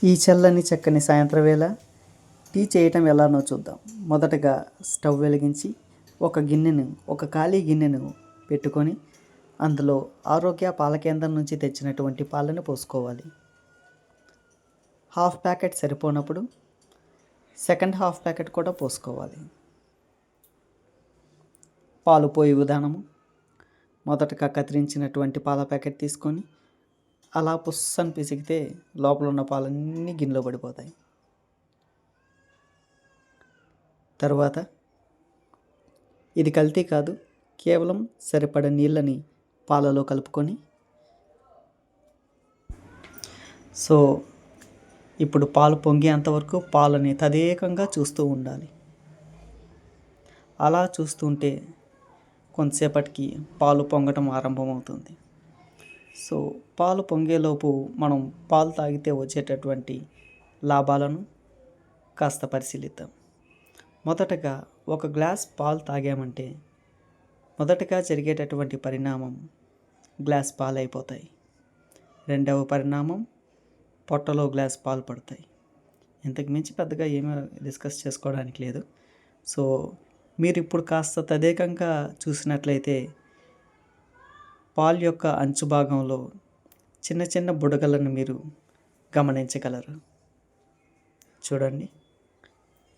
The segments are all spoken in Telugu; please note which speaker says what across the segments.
Speaker 1: ఈ చల్లని చక్కని సాయంత్రం వేళ టీ చేయటం ఎలానో చూద్దాం. మొదటగా స్టవ్ వెలిగించి ఒక ఖాళీ గిన్నెను పెట్టుకొని అందులో ఆరోగ్య పాల కేంద్రం నుంచి తెచ్చినటువంటి పాలను పోసుకోవాలి. హాఫ్ ప్యాకెట్ సరిపోనప్పుడు సెకండ్ హాఫ్ ప్యాకెట్ కూడా పోసుకోవాలి. పాలు పోయే విధానము: మొదటగా కత్తిరించినటువంటి పాల ప్యాకెట్ తీసుకొని అలా పుస్సని పిసికితే లోపల ఉన్న పాలన్నీ గిన్నెలో పడిపోతాయి. తరువాత ఇది కల్తీ కాదు, కేవలం సరిపడ నీళ్ళని పాలలో కలుపుకొని ఇప్పుడు పాలు పొంగేంతవరకు పాలని తదేకంగా చూస్తూ ఉండాలి. అలా చూస్తుంటే కొంతసేపటికి పాలు పొంగటం ఆరంభమవుతుంది. పాలు పొంగేలోపు మనం పాలు తాగితే వచ్చేటటువంటి లాభాలను కాస్త పరిశీలిద్దాం. మొదటగా ఒక గ్లాస్ పాలు తాగామంటే మొదటగా జరిగేటటువంటి పరిణామం గ్లాస్ పాలు అయిపోతాయి. రెండవ పరిణామం పొట్టలో గ్లాస్ పాలు పడతాయి. ఇంతకు మించి పెద్దగా ఏమీ డిస్కస్ చేసుకోవడానికి లేదు. మీరు ఇప్పుడు కాస్త తదేకంగా చూసినట్లయితే పాలు యొక్క అంచు భాగంలో చిన్న చిన్న బుడగలను మీరు గమనించగలరు. చూడండి,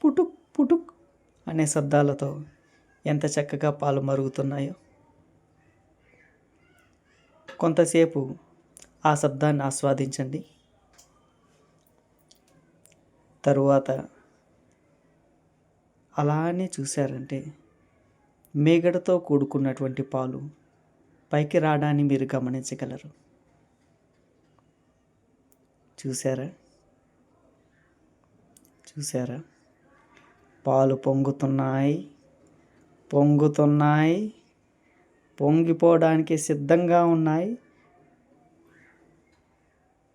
Speaker 1: పుటుక్ పుటుక్ అనే శబ్దాలతో ఎంత చక్కగా పాలు మరుగుతున్నాయో. కొంతసేపు ఆ శబ్దాన్ని ఆస్వాదించండి. తరువాత అలానే చూశారంటే మేగడతో కూడుకున్నటువంటి పాలు పైకి రావడాన్ని మీరు గమనించగలరు. చూసారా? పాలు పొంగుతున్నాయి, పొంగిపోవడానికి సిద్ధంగా ఉన్నాయి.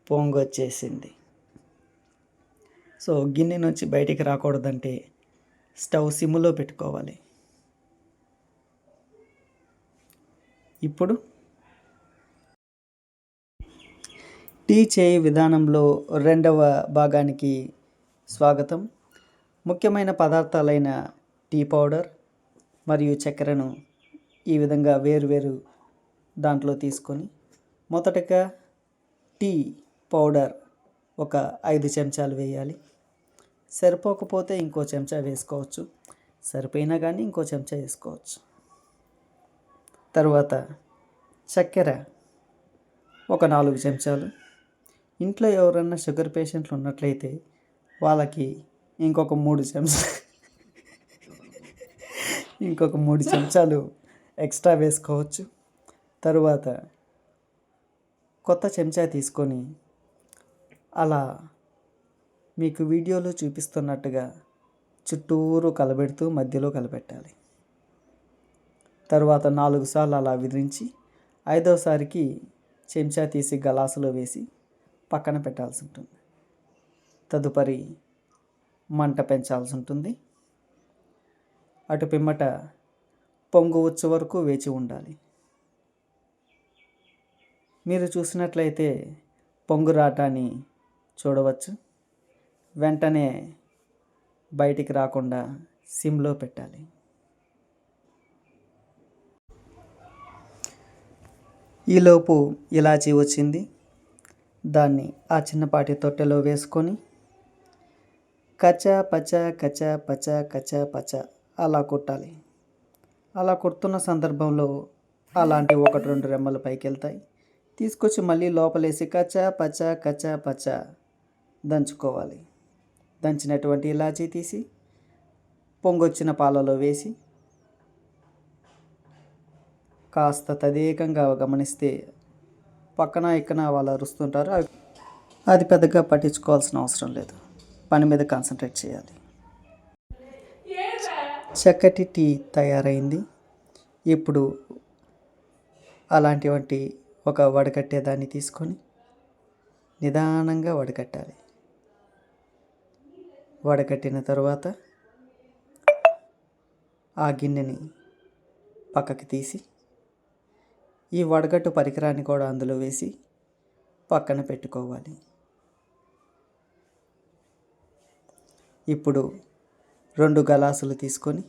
Speaker 1: పొంగొచ్చేసింది. గిన్నె నుంచి బయటికి రాకూడదంటే స్టవ్ సిమ్లో పెట్టుకోవాలి. ఇప్పుడు టీ చేయి విధానంలో రెండవ భాగానికి స్వాగతం. ముఖ్యమైన పదార్థాలైన టీ పౌడర్ మరియు చక్కెరను ఈ విధంగా వేరువేరు దాంట్లో తీసుకొని మొదటగా టీ పౌడర్ ఒక 5 చెంచాలు వేయాలి. సరిపోకపోతే ఇంకో చెంచా వేసుకోవచ్చు, సరిపోయినా కానీ ఇంకో చెంచా వేసుకోవచ్చు. తరువాత చక్కెర ఒక 4 చెంచాలు. ఇంట్లో ఎవరైనా షుగర్ పేషెంట్లు ఉన్నట్లయితే వాళ్ళకి ఇంకొక 3 చెంచాలు ఎక్స్ట్రా వేసుకోవచ్చు. తరువాత కొత్త చెంచా తీసుకొని అలా మీకు వీడియోలో చూపిస్తున్నట్టుగా చుట్టూరు కలబెడుతూ మధ్యలో కలపెట్టాలి. తరువాత 4 సార్లు అలా విదిరించి 5వసారికి చెంచా తీసి గలాసులో వేసి పక్కన పెట్టాల్సి ఉంటుంది. తదుపరి మంట పెంచాల్సి ఉంటుంది. అటు పిమ్మట పొంగు వచ్చే వరకు వేచి ఉండాలి. మీరు చూసినట్లయితే పొంగు రాటాన్ని చూడవచ్చు. వెంటనే బయటికి రాకుండా సిమ్లో పెట్టాలి. ఈలోపు ఇలాచీ వచ్చింది. దాన్ని ఆ చిన్నపాటి తొట్టెలో వేసుకొని కచా పచ అలా కొట్టాలి. అలా కొడుతున్న సందర్భంలో అలాంటి 1-2 రెమ్మలు పైకి వెళ్తాయి. తీసుకొచ్చి మళ్ళీ లోపలేసి కచా పచ దంచుకోవాలి. దంచినటువంటి ఇలాచీ తీసి పొంగొచ్చిన పాలలో వేసి కాస్త తదేకంగా గమనిస్తే పక్కన ఇక్కడ వాళ్ళు అరుస్తుంటారు. అది పెద్దగా పట్టించుకోవాల్సిన అవసరం లేదు. పని మీద కాన్సన్ట్రేట్ చేయాలి. చక్కటి టీ తయారైంది. ఇప్పుడు అలాంటి ఒక వడకట్టే దాన్ని తీసుకొని నిదానంగా వడకట్టాలి. వడకట్టిన తర్వాత ఆ గిన్నెని పక్కకి తీసి ఈ వడగట్టు పరికరాన్ని కూడా అందులో వేసి పక్కన పెట్టుకోవాలి. ఇప్పుడు 2 గ్లాసులు తీసుకొని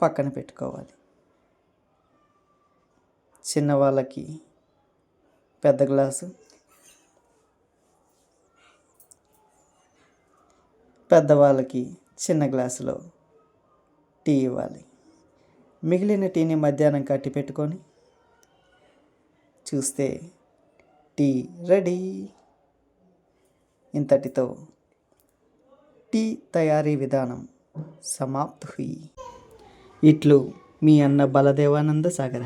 Speaker 1: పక్కన పెట్టుకోవాలి. చిన్నవాళ్ళకి పెద్ద గ్లాసు, పెద్దవాళ్ళకి చిన్న గ్లాసులో టీ ఇవ్వాలి. మిగిలిన టీని మధ్యాహ్నం కట్టి పెట్టుకొని చూస్తే టీ రెడీ. ఇంతటితో టీ తయారీ విధానం సమాప్త్ హుయి. ఇట్లు మీ అన్న బలదేవానంద సాగర్.